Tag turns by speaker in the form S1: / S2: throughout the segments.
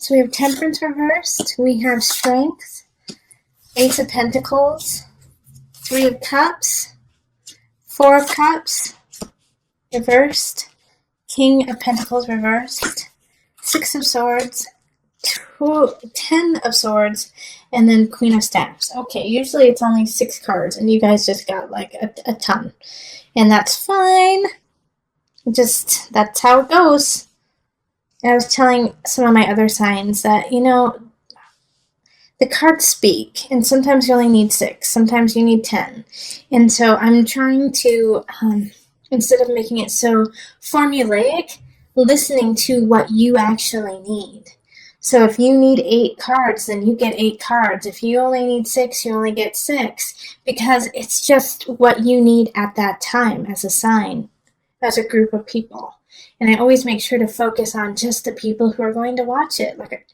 S1: So we have Temperance reversed, we have Strength, Ace of Pentacles, Three of Cups, Four of Cups, reversed, King of Pentacles reversed, Six of Swords, 10 of Swords, and then Queen of Staffs. Okay, usually it's only 6 cards, and you guys just got like a ton. And that's fine. Just, that's how it goes. And I was telling some of my other signs that, you know, the cards speak, and sometimes you only need 6, sometimes you need 10. And so I'm trying to, instead of making it so formulaic, listening to what you actually need. So if you need 8 cards, then you get 8 cards. If you only need 6, you only get 6, because it's just what you need at that time as a sign, as a group of people. And I always make sure to focus on just the people who are going to watch it, like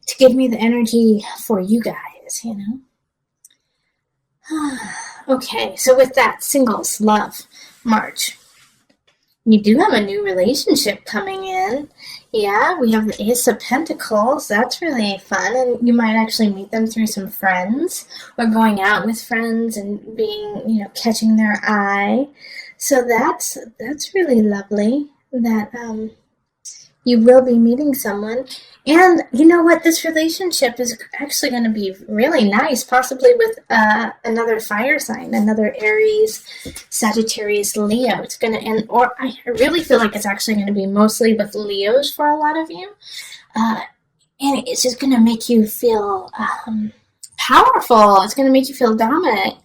S1: to give me the energy for you guys, you know. Okay, so with that, singles, love, March. You do have a new relationship coming in. Yeah, we have the Ace of Pentacles. That's really fun, and you might actually meet them through some friends or going out with friends and being, you know, catching their eye. So that's really lovely that you will be meeting someone. And you know what? This relationship is actually going to be really nice, possibly with another fire sign, another Aries, Sagittarius, Leo. It's going to end, or I really feel like it's actually going to be mostly with Leos for a lot of you. And it's just going to make you feel powerful. It's going to make you feel dominant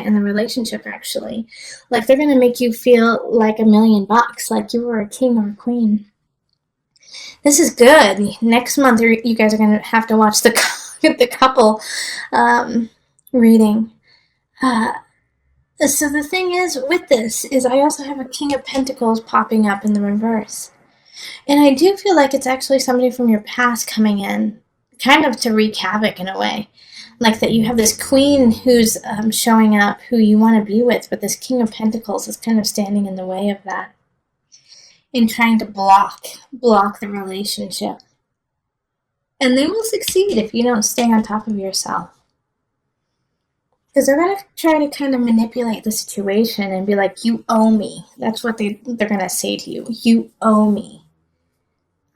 S1: in the relationship, actually. Like they're going to make you feel like $1,000,000, like you were a king or a queen. This is good. Next month, you guys are going to have to watch the couple reading. So the thing is, with this, is I also have a King of Pentacles popping up in the reverse. And I do feel like it's actually somebody from your past coming in, kind of to wreak havoc in a way. Like that you have this queen who's showing up, who you want to be with, but this King of Pentacles is kind of standing in the way of that. In trying to block the relationship. And they will succeed if you don't stay on top of yourself. Because they're going to try to kind of manipulate the situation and be like, you owe me. That's what they're going to say to you. You owe me.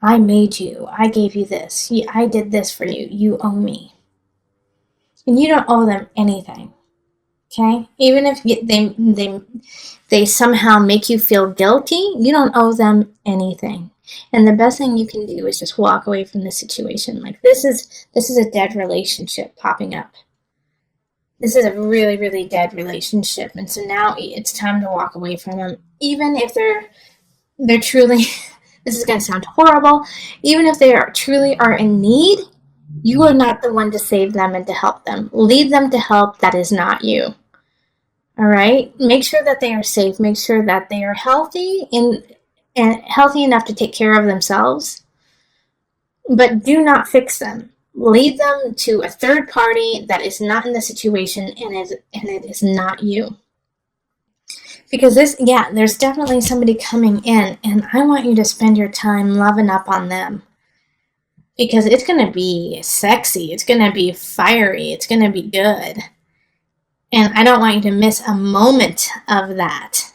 S1: I made you. I gave you this. I did this for you. You owe me. And you don't owe them anything. Okay? Even if they somehow make you feel guilty, you don't owe them anything. And the best thing you can do is just walk away from the situation. Like this is a dead relationship popping up. This is a really, really dead relationship. And so now it's time to walk away from them. Even if they're truly, this is going to sound horrible, even if they truly are in need, you are not the one to save them and to help them. Lead them to help. That is not you. All right? Make sure that they are safe. Make sure that they are healthy and healthy enough to take care of themselves. But do not fix them. Lead them to a third party that is not in the situation and it is not you. Because there's definitely somebody coming in, and I want you to spend your time loving up on them. Because it's going to be sexy. It's going to be fiery. It's going to be good. And I don't want you to miss a moment of that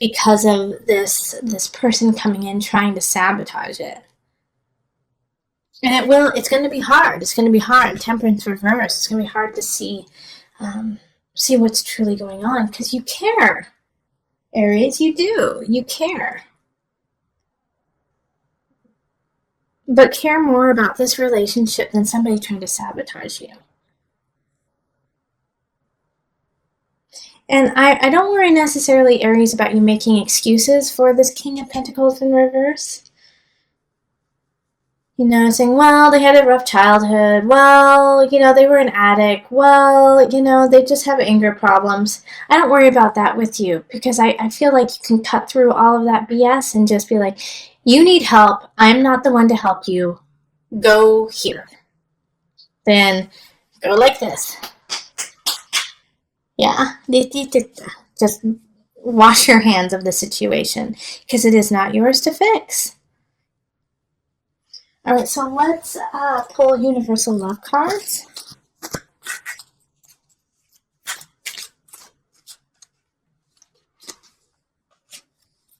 S1: because of this person coming in trying to sabotage it. And it's going to be hard. It's going to be hard. Temperance reverse. It's going to be hard to see what's truly going on because you care. Aries, you do. You care. But care more about this relationship than somebody trying to sabotage you. And I don't worry necessarily, Aries, about you making excuses for this King of Pentacles in reverse. You know, saying, well, they had a rough childhood. Well, you know, they were an addict. Well, you know, they just have anger problems. I don't worry about that with you because I feel like you can cut through all of that BS and just be like, you need help. I'm not the one to help you. Go here. Then go like this. Yeah. Just wash your hands of the situation because it is not yours to fix. All right, so let's pull universal love cards.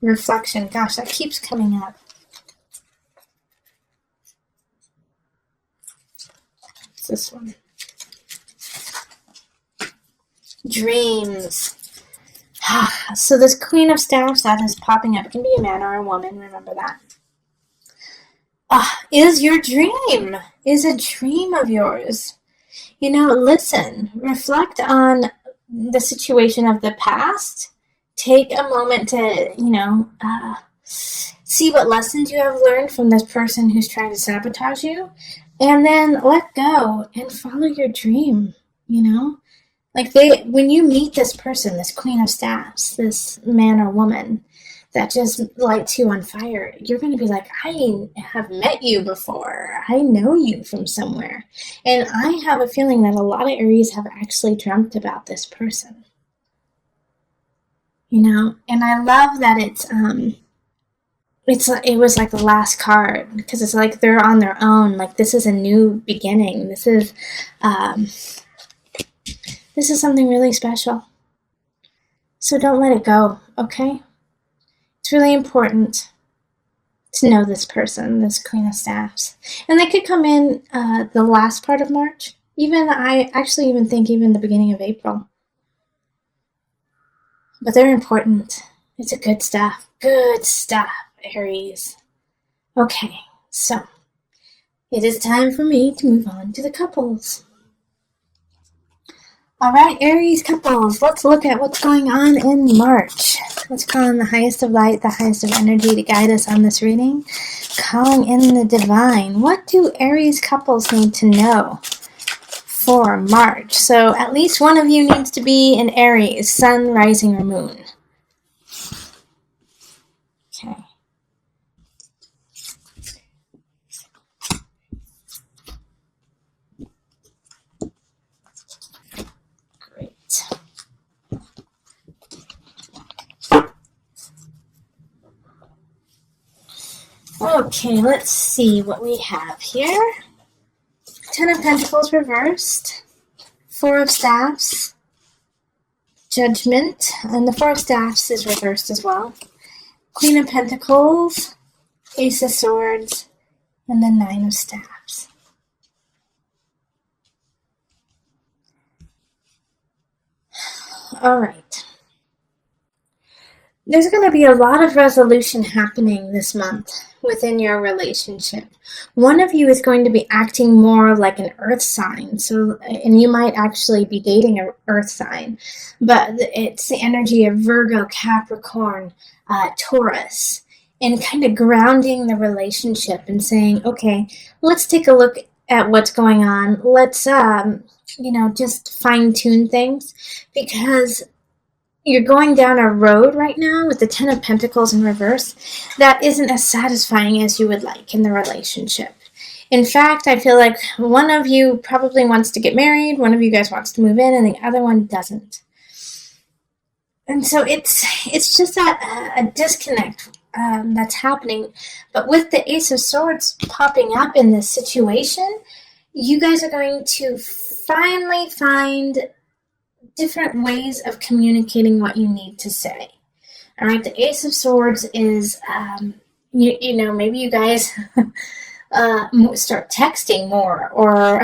S1: Reflection. Gosh, that keeps coming up. It's this one. Dreams. So this Queen of Staffs that is popping up, it can be a man or a woman, remember that. Is your dream, is a dream of yours. Listen, reflect on the situation of the past. Take a moment to, see what lessons you have learned from this person who's trying to sabotage you. And then let go and follow your dream, when you meet this person, this Queen of Staffs, this man or woman that just lights you on fire, you're going to be like, I have met you before. I know you from somewhere. And I have a feeling that a lot of Aries have actually dreamt about this person. And I love that it was like the last card, because it's like they're on their own. Like, this is a new beginning. This is something really special. So don't let it go, okay? It's really important to know this person, this Queen of Staffs. And they could come in the last part of March. I actually even think even the beginning of April. But they're important. It's a good stuff. Good stuff, Aries. Okay, so it is time for me to move on to the couples. All right, Aries couples, let's look at what's going on in March. Let's call in the highest of light, the highest of energy to guide us on this reading. Calling in the divine. What do Aries couples need to know for March? So at least one of you needs to be an Aries, sun, rising, or moon. Okay. Okay, let's see what we have here. Ten of Pentacles reversed. Four of Staffs. Judgment. And the Four of Staffs is reversed as well. Queen of Pentacles. Ace of Swords. And the Nine of Staffs. All right. There's going to be a lot of resolution happening this month within your relationship. One of you is going to be acting more like an earth sign. And you might actually be dating an earth sign, but it's the energy of Virgo, Capricorn, Taurus, and kind of grounding the relationship and saying, okay, let's take a look at what's going on. Let's, just fine tune things, because you're going down a road right now with the Ten of Pentacles in reverse that isn't as satisfying as you would like in the relationship. In fact, I feel like one of you probably wants to get married, one of you guys wants to move in, and the other one doesn't. And so it's just a disconnect that's happening. But with the Ace of Swords popping up in this situation, you guys are going to finally find different ways of communicating what you need to say. All right, the Ace of Swords is, maybe you guys start texting more, or,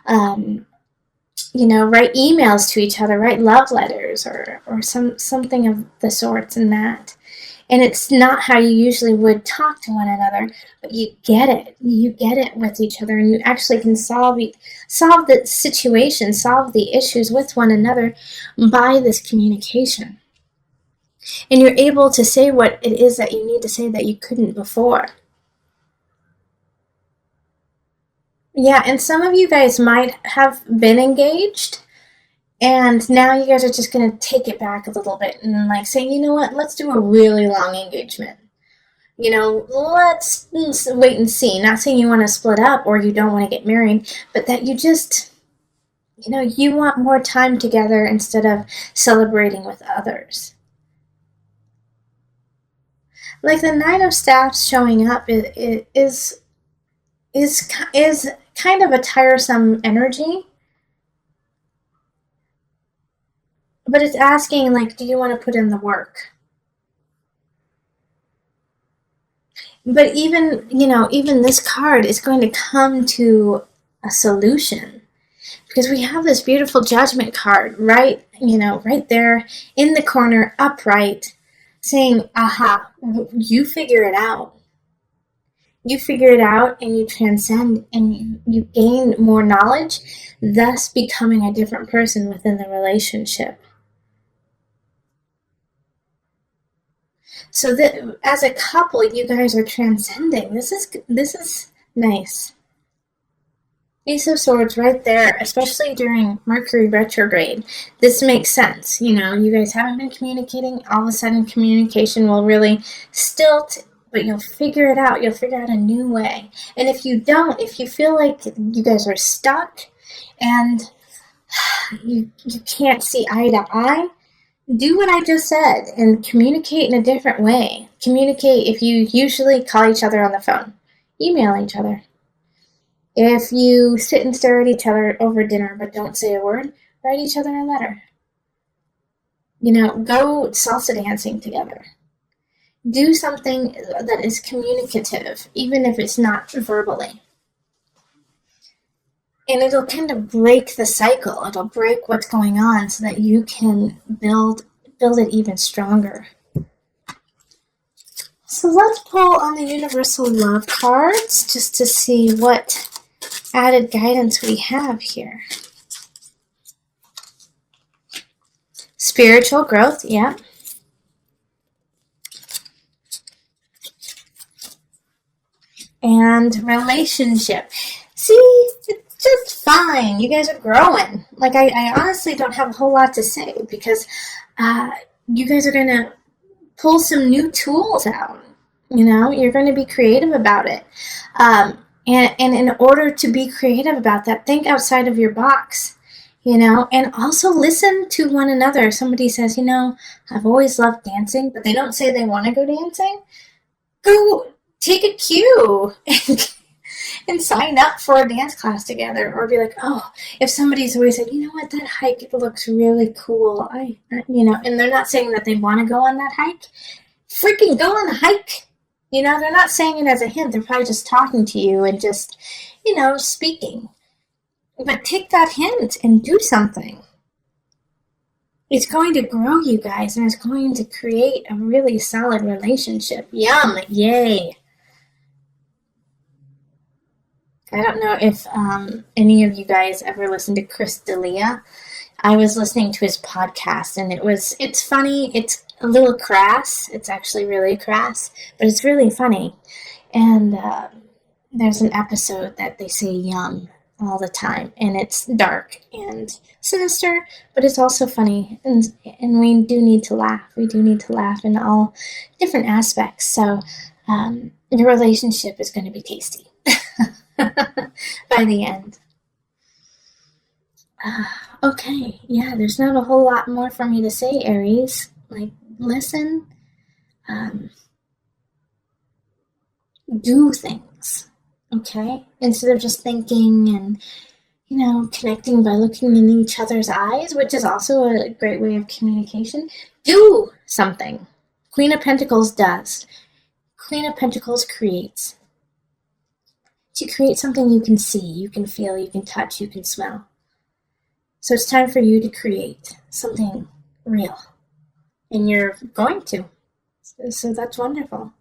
S1: write emails to each other, write love letters, or something of the sorts in that. And it's not how you usually would talk to one another, but you get it. You get it with each other, and you actually can solve the situation, solve the issues with one another by this communication. And you're able to say what it is that you need to say that you couldn't before. Yeah, and some of you guys might have been engaged, and now you guys are just going to take it back a little bit and say, you know what, let's do a really long engagement. Let's wait and see. Not saying you want to split up or you don't want to get married, but that you just, you want more time together instead of celebrating with others. Like the Nine of Staffs showing up is is kind of a tiresome energy, but it's asking, like, do you want to put in the work? But even this card is going to come to a solution, because we have this beautiful Judgment card right there in the corner, upright, saying, aha, you figure it out. You figure it out and you transcend and you gain more knowledge, thus becoming a different person within the relationship. So that as a couple, you guys are transcending. This is nice. Ace of Swords right there, especially during Mercury retrograde. This makes sense. You guys haven't been communicating. All of a sudden, communication will really stilt, but you'll figure it out. You'll figure out a new way. And if you feel like you guys are stuck and you can't see eye to eye, do what I just said and communicate in a different way. Communicate if you usually call each other on the phone. Email each other. If you sit and stare at each other over dinner but don't say a word, write each other a letter. Go salsa dancing together. Do something that is communicative, even if it's not verbally. And it'll kind of break the cycle. It'll break what's going on so that you can build it even stronger. So let's pull on the Universal Love cards just to see what added guidance we have here. Spiritual growth, yeah. And relationship. See, it's just fine. You guys are growing. Like, I honestly don't have a whole lot to say, because you guys are going to pull some new tools out. You're going to be creative about it. And in order to be creative about that, think outside of your box, and also listen to one another. If somebody says, I've always loved dancing, but they don't say they want to go dancing, go take a cue and sign up for a dance class together, or be like, oh, if somebody's always said, that hike, it looks really cool. And they're not saying that they want to go on that hike, freaking go on the hike. They're not saying it as a hint. They're probably just talking to you and just, speaking. But take that hint and do something. It's going to grow you guys, and it's going to create a really solid relationship. Yum! Yay! I don't know if any of you guys ever listened to Chris D'Elia. I was listening to his podcast, and it's funny. It's a little crass. It's actually really crass, but it's really funny. And there's an episode that they say yum all the time, and it's dark and sinister, but it's also funny, and we do need to laugh. We do need to laugh in all different aspects. So your relationship is going to be tasty by the end. Okay, yeah, there's not a whole lot more for me to say, Aries. Like, listen, do things, okay? Instead of just thinking and, connecting by looking in each other's eyes, which is also a great way of communication. Do something. Queen of Pentacles does. Queen of Pentacles creates. She creates something you can see, you can feel, you can touch, you can smell. So it's time for you to create something real. And you're going to. So that's wonderful.